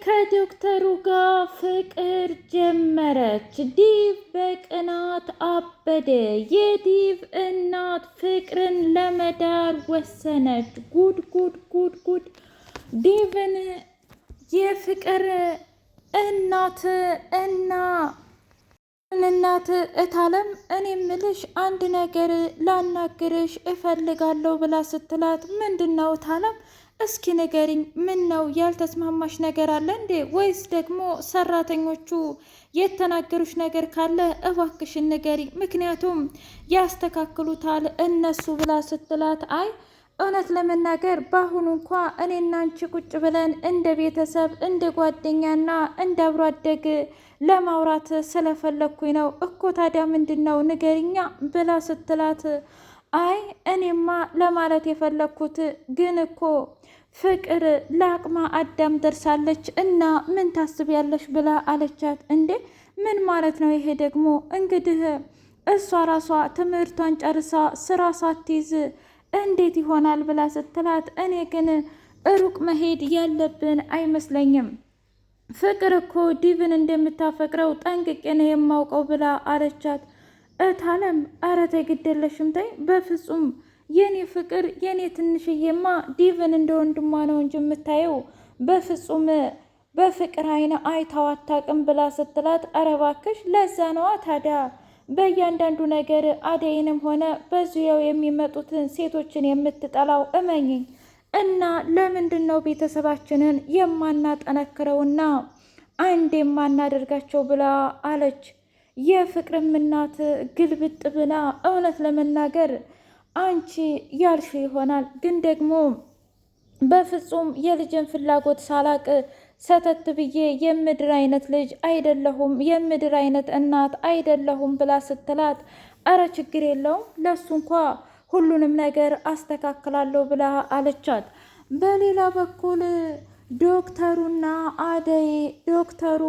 ከዶክተሩ ጋር ፍቅር ጀመረች። ዲቭ በቅናት አበደ። የዲቭ እናት ፍቅርን ለመዳር ወሰነች። ጉድ ጉድ ጉድ ጉድ! ዲቭን የፍቅር እናት እናት እታለም እኔ ምልሽ አንድ ነገር ላናግርሽ እፈልጋለሁ ብላ ስትላት፣ ምንድን ነው እታለም? እስኪ ንገሪኝ። ምን ነው ያልተስማማሽ ነገር አለ እንዴ? ወይስ ደግሞ ሰራተኞቹ የተናገሩሽ ነገር ካለ እባክሽን ንገሪ፣ ምክንያቱም ያስተካክሉታል እነሱ ብላ ስትላት፣ አይ እውነት ለመናገር በአሁኑ እንኳ እኔና አንቺ ቁጭ ብለን እንደ ቤተሰብ እንደ ጓደኛና እንደ አብሮ አደግ ለማውራት ስለፈለግኩኝ ነው እኮ። ታዲያ ምንድን ነው ንገሪኛ ብላ ስትላት፣ አይ እኔማ ለማለት የፈለግኩት ግን እኮ ፍቅር ለአቅመ አዳም ደርሳለች እና ምን ታስቢያለሽ ብላ አለቻት። እንዴ ምን ማለት ነው ይሄ ደግሞ? እንግዲህ እሷ ራሷ ትምህርቷን ጨርሳ ስራ ሳትይዝ እንዴት ይሆናል ብላ ስትላት፣ እኔ ግን ሩቅ መሄድ ያለብን አይመስለኝም። ፍቅር እኮ ዲቭን እንደምታፈቅረው ጠንቅቄ ነው የማውቀው ብላ አለቻት። እታለም ኧረ ተይ ግድ የለሽም ተይ፣ በፍጹም የኔ ፍቅር የኔ ትንሽዬማ ዲቭን እንደ ወንድሟ ነው እንጂ የምታየው በፍጹም በፍቅር አይነ አይታው አታውቅም ብላ ስትላት፣ ኧረ እባክሽ ለዛ ነዋ ታዲያ በእያንዳንዱ ነገር አደይንም ሆነ በዙሪያው የሚመጡትን ሴቶችን የምትጠላው እመኝኝ። እና ለምንድን ነው ቤተሰባችንን የማናጠነክረውና አንድ የማናደርጋቸው ብላ አለች። የፍቅርም እናት ግልብጥ ብላ እውነት ለመናገር አንቺ ያልሽ ይሆናል፣ ግን ደግሞ በፍጹም የልጅን ፍላጎት ሳላቅ ሰተት ብዬ የምድር አይነት ልጅ አይደለሁም፣ የምድር አይነት እናት አይደለሁም ብላ ስትላት፣ አረ ችግር የለውም ለሱ እንኳ ሁሉንም ነገር አስተካክላለሁ ብላ አለቻት። በሌላ በኩል ዶክተሩና አደይ ዶክተሩ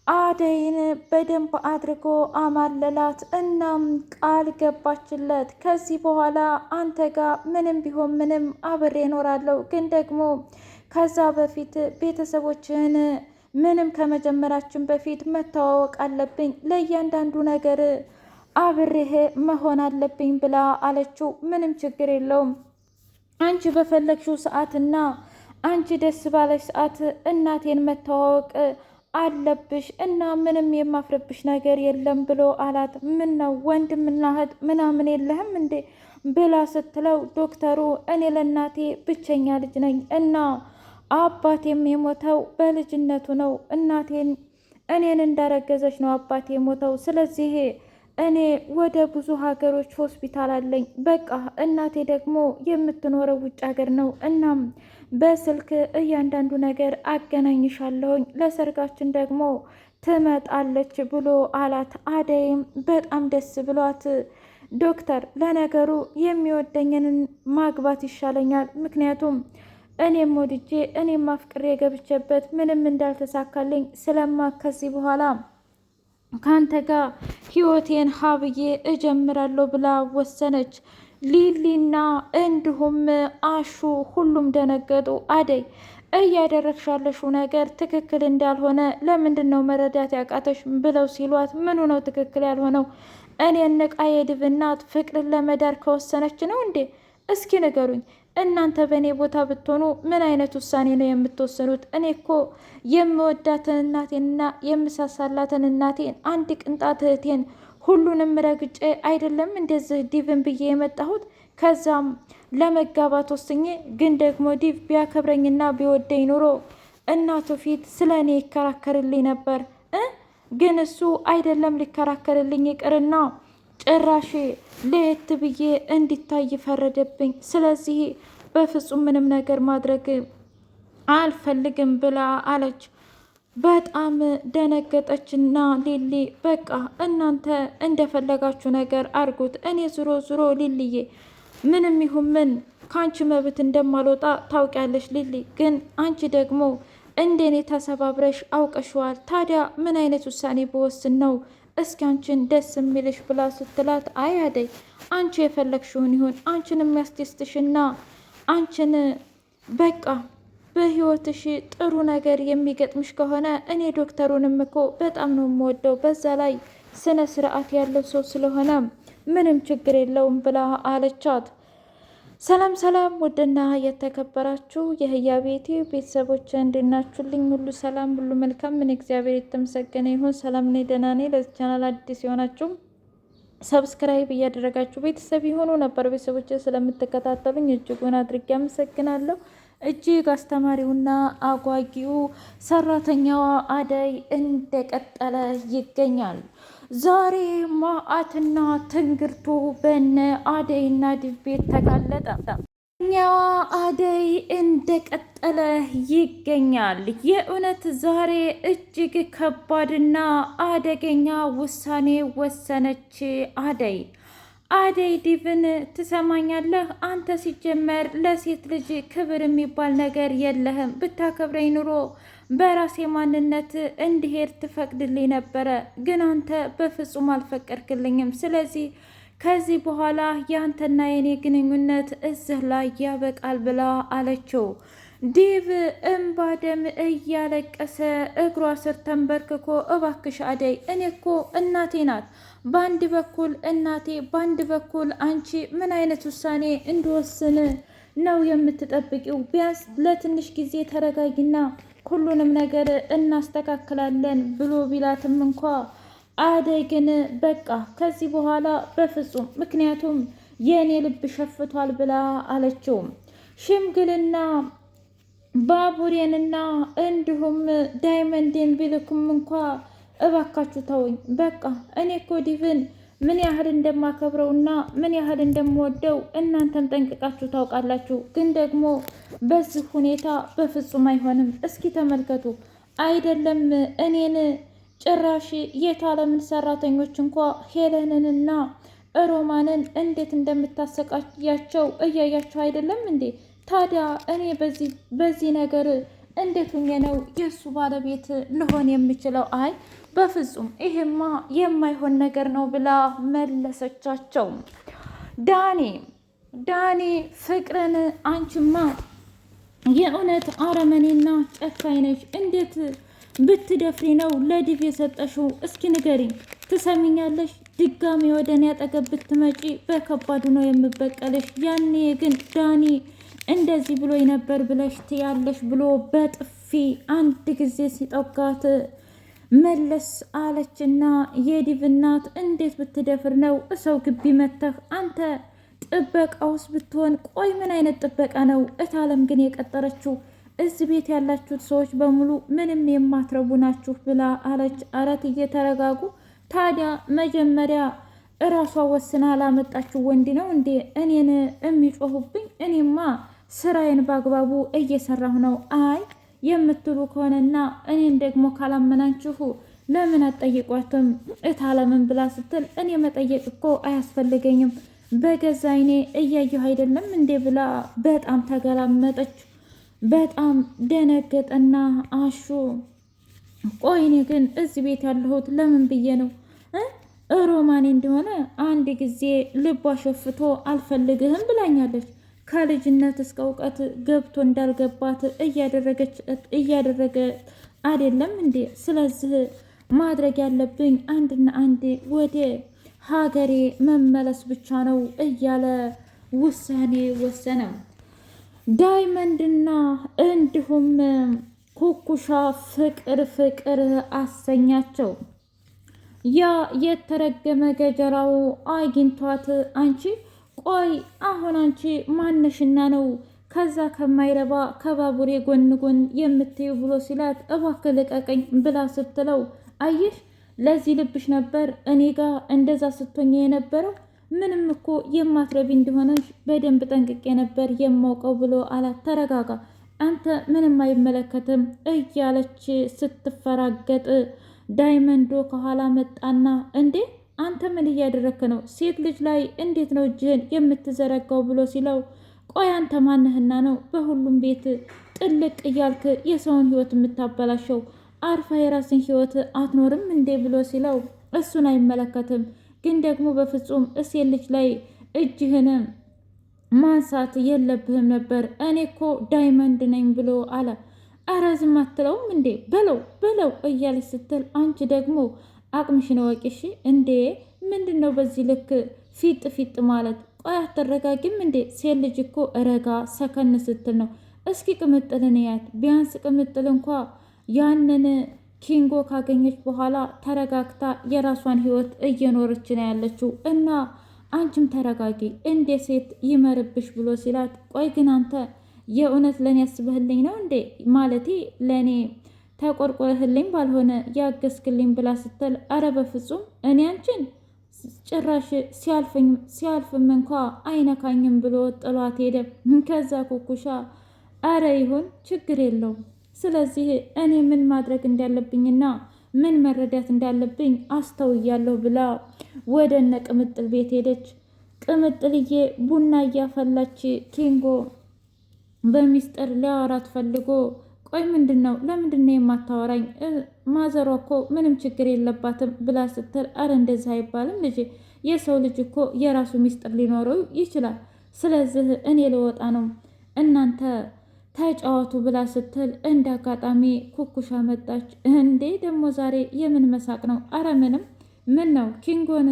አደይን በደንብ አድርጎ አማለላት። እናም ቃል ገባችለት። ከዚህ በኋላ አንተ ጋር ምንም ቢሆን ምንም አብሬ እኖራለሁ፣ ግን ደግሞ ከዛ በፊት ቤተሰቦችህን ምንም ከመጀመራችን በፊት መተዋወቅ አለብኝ፣ ለእያንዳንዱ ነገር አብሬህ መሆን አለብኝ ብላ አለችው። ምንም ችግር የለውም አንቺ በፈለግሽው ሰዓትና አንቺ ደስ ባለሽ ሰዓት እናቴን መተዋወቅ አለብሽ እና ምንም የማፍርብሽ ነገር የለም ብሎ አላት። ምን ነው ወንድምና እህት ምናምን የለህም እንዴ ብላ ስትለው፣ ዶክተሩ እኔ ለእናቴ ብቸኛ ልጅ ነኝ እና አባቴም የሞተው በልጅነቱ ነው። እኔን እንዳረገዘች ነው አባቴ የሞተው። ስለዚህ እኔ ወደ ብዙ ሀገሮች ሆስፒታል አለኝ። በቃ እናቴ ደግሞ የምትኖረው ውጭ ሀገር ነው። እናም በስልክ እያንዳንዱ ነገር አገናኝሻለሁኝ፣ ለሰርጋችን ደግሞ ትመጣለች ብሎ አላት። አደይም በጣም ደስ ብሏት፣ ዶክተር ለነገሩ የሚወደኝን ማግባት ይሻለኛል፣ ምክንያቱም እኔም ወድጄ እኔም አፍቅሬ ገብቼበት ምንም እንዳልተሳካልኝ ስለማ ከዚህ በኋላ ካንተ ጋር ህይወቴን ሀብዬ እጀምራለሁ ብላ ወሰነች። ሊሊና እንዲሁም አሹ ሁሉም ደነገጡ። አደይ እያደረግሻለሽው ነገር ትክክል እንዳልሆነ ለምንድን ነው መረዳት ያቃተሽ ብለው ሲሏት፣ ምኑ ነው ትክክል ያልሆነው? እኔ ንቃ የዲቭ እናት ፍቅርን ለመዳር ከወሰነች ነው እንዴ? እስኪ ንገሩኝ። እናንተ በእኔ ቦታ ብትሆኑ ምን አይነት ውሳኔ ነው የምትወስኑት? እኔ እኮ የምወዳትን እናቴንና የምሳሳላትን እናቴን አንድ ቅንጣት እህቴን ሁሉንም ረግጬ አይደለም እንደዚህ ዲቭን ብዬ የመጣሁት። ከዛም ለመጋባት ወስኜ፣ ግን ደግሞ ዲቭ ቢያከብረኝና ቢወደኝ ኑሮ እናቱ ፊት ስለ እኔ ይከራከርልኝ ነበር። ግን እሱ አይደለም ሊከራከርልኝ ይቅርና ጭራሽ ለየት ብዬ እንዲታይ ፈረደብኝ። ስለዚህ በፍጹም ምንም ነገር ማድረግ አልፈልግም ብላ አለች። በጣም ደነገጠችና ሊሊ በቃ እናንተ እንደፈለጋችሁ ነገር አርጉት፣ እኔ ዙሮ ዙሮ ሊልዬ ምንም ይሁን ምን ከአንቺ መብት እንደማልወጣ ታውቂያለሽ ሊሊ፣ ግን አንቺ ደግሞ እንደኔ ተሰባብረሽ አውቀሽዋል። ታዲያ ምን አይነት ውሳኔ በወስን ነው እስኪ አንቺን ደስ የሚልሽ ብላ ስትላት፣ አይ አደይ አንቺ የፈለግሽውን ይሁን፣ አንቺን የሚያስደስትሽና አንቺን በቃ በህይወትሽ ጥሩ ነገር የሚገጥምሽ ከሆነ እኔ ዶክተሩንም እኮ በጣም ነው የምወደው፣ በዛ ላይ ስነ ስርዓት ያለው ሰው ስለሆነ ምንም ችግር የለውም ብላ አለቻት። ሰላም ሰላም! ውድና የተከበራችሁ የህያ ቤቴ ቤተሰቦች እንድናችሁልኝ ሁሉ ሰላም ሁሉ መልካም፣ ምን እግዚአብሔር የተመሰገነ ይሁን። ሰላም ነኝ፣ ደህና ነኝ። ለዚህ ቻናል አዲስ የሆናችሁ ሰብስክራይብ እያደረጋችሁ ቤተሰብ የሆኑ ነበር ቤተሰቦች ስለምትከታተሉኝ እጅጉን አድርጌ አመሰግናለሁ። እጅግ አስተማሪውና አጓጊው ሰራተኛዋ አደይ እንደቀጠለ ይገኛል። ዛሬ ማአትና ትንግርቱ በነ አደይና ዲብ ቤት ተጋለጠ። ኛዋ አደይ እንደቀጠለ ይገኛል። የእውነት ዛሬ እጅግ ከባድና አደገኛ ውሳኔ ወሰነች አደይ። አደይ ዲብን ትሰማኛለህ? አንተ ሲጀመር ለሴት ልጅ ክብር የሚባል ነገር የለህም። ብታከብረኝ ኑሮ በራሴ ማንነት እንድሄድ ትፈቅድልኝ ነበረ፣ ግን አንተ በፍጹም አልፈቀድክልኝም። ስለዚህ ከዚህ በኋላ የአንተና የኔ ግንኙነት እዚህ ላይ ያበቃል ብላ አለችው። ዲብ እምባ ደም እያለቀሰ እግሯ ስር ተንበርክኮ እባክሽ አደይ፣ እኔ እኮ እናቴ ናት። በአንድ በኩል እናቴ፣ በአንድ በኩል አንቺ። ምን አይነት ውሳኔ እንድወስን ነው የምትጠብቂው? ቢያንስ ለትንሽ ጊዜ ተረጋጊና ሁሉንም ነገር እናስተካክላለን ብሎ ቢላትም እንኳ አደይ ግን በቃ ከዚህ በኋላ በፍጹም፣ ምክንያቱም የእኔ ልብ ሸፍቷል ብላ አለችው። ሽምግልና ባቡሬንና እንዲሁም ዳይመንድን ቢልኩም እንኳ እባካችሁ ተውኝ፣ በቃ እኔ እኮ ዲብን ምን ያህል እንደማከብረውና ምን ያህል እንደምወደው እናንተም ጠንቅቃችሁ ታውቃላችሁ። ግን ደግሞ በዚህ ሁኔታ በፍጹም አይሆንም። እስኪ ተመልከቱ፣ አይደለም እኔን ጭራሽ የታለምን ሰራተኞች እንኳ ሄለንንና ሮማንን እንዴት እንደምታሰቃያቸው እያያቸው አይደለም እንዴ? ታዲያ እኔ በዚህ ነገር እንዴት ሁኜ ነው የእሱ ባለቤት ልሆን የምችለው? አይ በፍጹም ይሄማ የማይሆን ነገር ነው ብላ መለሰቻቸው። ዳኒ ፍቅርን አንቺማ የእውነት አረመኔና ጨካኝ ነች። እንዴት ብትደፍሪ ነው ለዲብ የሰጠሽው? እስኪ ንገሪኝ። ትሰሚኛለሽ? ድጋሚ ወደ እኔ አጠገብ ብትመጪ በከባዱ ነው የምበቀልሽ። ያኔ ግን ዳኒ እንደዚህ ብሎ ነበር ብለሽ ትያለሽ ብሎ በጥፊ አንድ ጊዜ ሲጠጋት መለስ አለችና የዲብ እናት እንዴት ብትደፍር ነው እሰው ግቢ መተህ አንተ ጥበቃ ውስጥ ብትሆን? ቆይ ምን አይነት ጥበቃ ነው እታለም ግን የቀጠረችው? እዚህ ቤት ያላችሁት ሰዎች በሙሉ ምንም የማትረቡ ናችሁ ብላ አለች። አረት እየተረጋጉ። ታዲያ መጀመሪያ እራሷ ወስና ላመጣችሁ ወንድ ነው እንዴ እኔን የሚጮሁብኝ? እኔማ ስራዬን በአግባቡ እየሰራሁ ነው። አይ የምትሉ ከሆነና እኔን ደግሞ ካላመናችሁ ለምን አትጠይቋትም እታለምን ብላ ስትል፣ እኔ መጠየቅ እኮ አያስፈልገኝም በገዛ አይኔ እያየሁ አይደለም እንዴ ብላ በጣም ተገላመጠች። በጣም ደነገጠና አሹ ቆይ እኔ ግን እዚህ ቤት ያለሁት ለምን ብዬ ነው? ሮማኔ እንደሆነ አንድ ጊዜ ልቧ ሸፍቶ አልፈልግህም ብላኛለች። ከልጅነት እስከ እውቀት ገብቶ እንዳልገባት እያደረገ አይደለም እንዴ? ስለዚህ ማድረግ ያለብኝ አንድና አንድ ወደ ሀገሬ መመለስ ብቻ ነው እያለ ውሳኔ ወሰነ። ዳይመንድና እንዲሁም ኩኩሻ ፍቅር አሰኛቸው። ያ የተረገመ ገጀራው አግኝቷት አንቺ ቆይ አሁን አንቺ ማነሽና ነው ከዛ ከማይረባ ከባቡሬ ጎን የምትዩ ብሎ ሲላት፣ እባክህ ልቀቀኝ ብላ ስትለው፣ አየሽ ለዚህ ልብሽ ነበር እኔ ጋር እንደዛ ስትሆኝ የነበረው ምንም እኮ የማትረቢ እንደሆነች በደንብ ጠንቅቄ ነበር የማውቀው ብሎ አላት። ተረጋጋ አንተ ምንም አይመለከትም እያለች ስትፈራገጥ ዳይመንዶ ከኋላ መጣና እንዴ አንተ ምን እያደረክ ነው? ሴት ልጅ ላይ እንዴት ነው እጅህን የምትዘረጋው ብሎ ሲለው፣ ቆይ አንተ ማነህና ነው በሁሉም ቤት ጥልቅ እያልክ የሰውን ህይወት የምታበላሸው? አርፋ የራስን ህይወት አትኖርም እንዴ ብሎ ሲለው፣ እሱን አይመለከትም ግን ደግሞ በፍጹም እሴት ልጅ ላይ እጅህን ማንሳት የለብህም ነበር። እኔ እኮ ዳይመንድ ነኝ ብሎ አለ። አረ ዝም አትለውም እንዴ? በለው በለው እያለች ስትል አንቺ ደግሞ አቅምሽን እወቂሽ እንዴ! ምንድን ነው በዚህ ልክ ፊጥ ፊጥ ማለት? ቆይ አትረጋጊም እንዴ? ሴት ልጅ እኮ ረጋ ሰከን ስትል ነው። እስኪ ቅምጥልን ያት ቢያንስ ቅምጥል እንኳ ያንን ኪንጎ ካገኘች በኋላ ተረጋግታ የራሷን ህይወት እየኖረች ነው ያለችው እና አንቺም ተረጋጊ እንዴ ሴት ይመርብሽ ብሎ ሲላት፣ ቆይ ግን አንተ የእውነት ለእኔ ያስበህልኝ ነው እንዴ? ማለቴ ለእኔ ተቆርቆረህልኝ ባልሆነ ያገዝክልኝ ብላ ስትል፣ አረ በፍጹም እኔ አንቺን ጭራሽ ሲያልፍም እንኳ አይነካኝም ብሎ ጥሏት ሄደ። ከዛ ኩኩሻ አረ ይሁን ችግር የለውም ስለዚህ እኔ ምን ማድረግ እንዳለብኝና ምን መረዳት እንዳለብኝ አስተውያለሁ ብላ ወደ እነ ቅምጥል ቤት ሄደች። ቅምጥልዬ ቡና እያፈላች ኪንጎ በሚስጥር ሊያወራት ፈልጎ፣ ቆይ ምንድን ነው ለምንድን ነው የማታወራኝ? ማዘሯ እኮ ምንም ችግር የለባትም ብላ ስትል፣ አረ እንደዚህ አይባልም ልጅ፣ የሰው ልጅ እኮ የራሱ ሚስጥር ሊኖረው ይችላል። ስለዚህ እኔ ልወጣ ነው እናንተ ተጫወቱ ብላ ስትል እንደ አጋጣሚ ኩኩሻ መጣች። እንዴ ደግሞ ዛሬ የምን መሳቅ ነው? አረ ምንም። ምን ነው ኪንጎን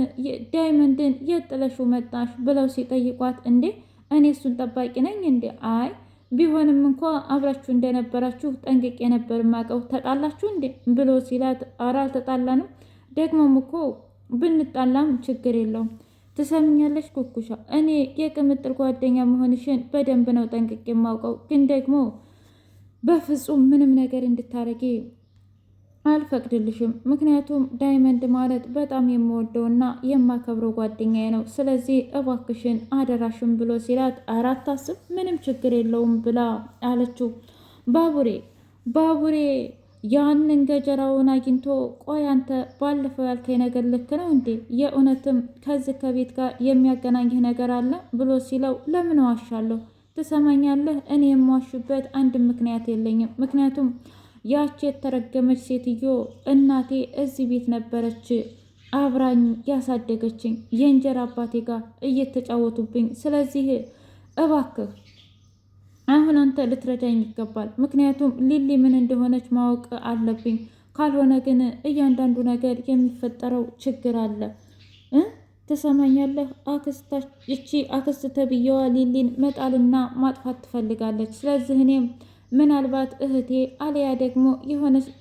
ዳይመንድን የጥለሹ መጣሽ ብለው ሲጠይቋት፣ እንዴ እኔ እሱን ጠባቂ ነኝ እንዴ? አይ ቢሆንም እንኳ አብራችሁ እንደነበራችሁ ጠንቅቄ ነበር ማቀው። ተጣላችሁ እንዴ ብሎ ሲላት፣ አረ አልተጣላንም፣ ደግሞም እኮ ብንጣላም ችግር የለውም። ትሰምኛለች ኩኩሻ፣ እኔ የቅምጥል ጓደኛ መሆንሽን በደንብ ነው ጠንቅቄ የማውቀው፣ ግን ደግሞ በፍጹም ምንም ነገር እንድታረጊ አልፈቅድልሽም። ምክንያቱም ዳይመንድ ማለት በጣም የምወደውና የማከብረው ጓደኛዬ ነው። ስለዚህ እባክሽን አደራሽን ብሎ ሲላት፣ ኧረ አታስብ ምንም ችግር የለውም ብላ አለችው። ባቡሬ ያንን ገጀራውን አግኝቶ፣ ቆይ አንተ ባለፈው ያልከኝ ነገር ልክ ነው እንዴ? የእውነትም ከዚህ ከቤት ጋር የሚያገናኝህ ነገር አለ ብሎ ሲለው፣ ለምን ዋሻለሁ? ትሰማኛለህ? እኔ የምዋሽበት አንድ ምክንያት የለኝም። ምክንያቱም ያቺ የተረገመች ሴትዮ እናቴ እዚህ ቤት ነበረች አብራኝ ያሳደገችኝ የእንጀራ አባቴ ጋር እየተጫወቱብኝ። ስለዚህ እባክህ አሁን አንተ ልትረዳኝ ይገባል። ምክንያቱም ሊሊ ምን እንደሆነች ማወቅ አለብኝ። ካልሆነ ግን እያንዳንዱ ነገር የሚፈጠረው ችግር አለ። ትሰማኛለህ? ይቺ አክስት ተብዬዋ ሊሊን መጣልና ማጥፋት ትፈልጋለች። ስለዚህ እኔም ምናልባት እህቴ አሊያ ደግሞ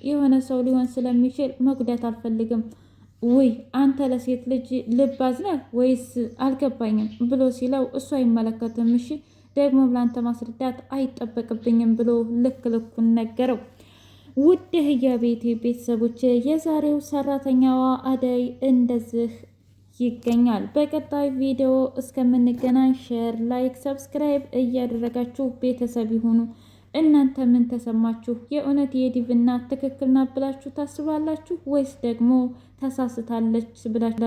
የሆነ ሰው ሊሆን ስለሚችል መጉዳት አልፈልግም። ውይ አንተ ለሴት ልጅ ልብ አዝነህ ወይስ አልገባኝም ብሎ ሲለው፣ እሱ አይመለከትም እሺ ደግሞ ብላንተ ማስረዳት አይጠበቅብኝም ብሎ ልክ ልኩን ነገረው። ውድ የቤቴ ቤተሰቦች የዛሬው ሰራተኛዋ አደይ እንደዚህ ይገኛል። በቀጣይ ቪዲዮ እስከምንገናኝ ሼር፣ ላይክ፣ ሰብስክራይብ እያደረጋችሁ ቤተሰብ ይሁኑ። እናንተ ምን ተሰማችሁ? የእውነት የዲቭ እናት ትክክል ናት ብላችሁ ታስባላችሁ ወይስ ደግሞ ተሳስታለች ብላችሁ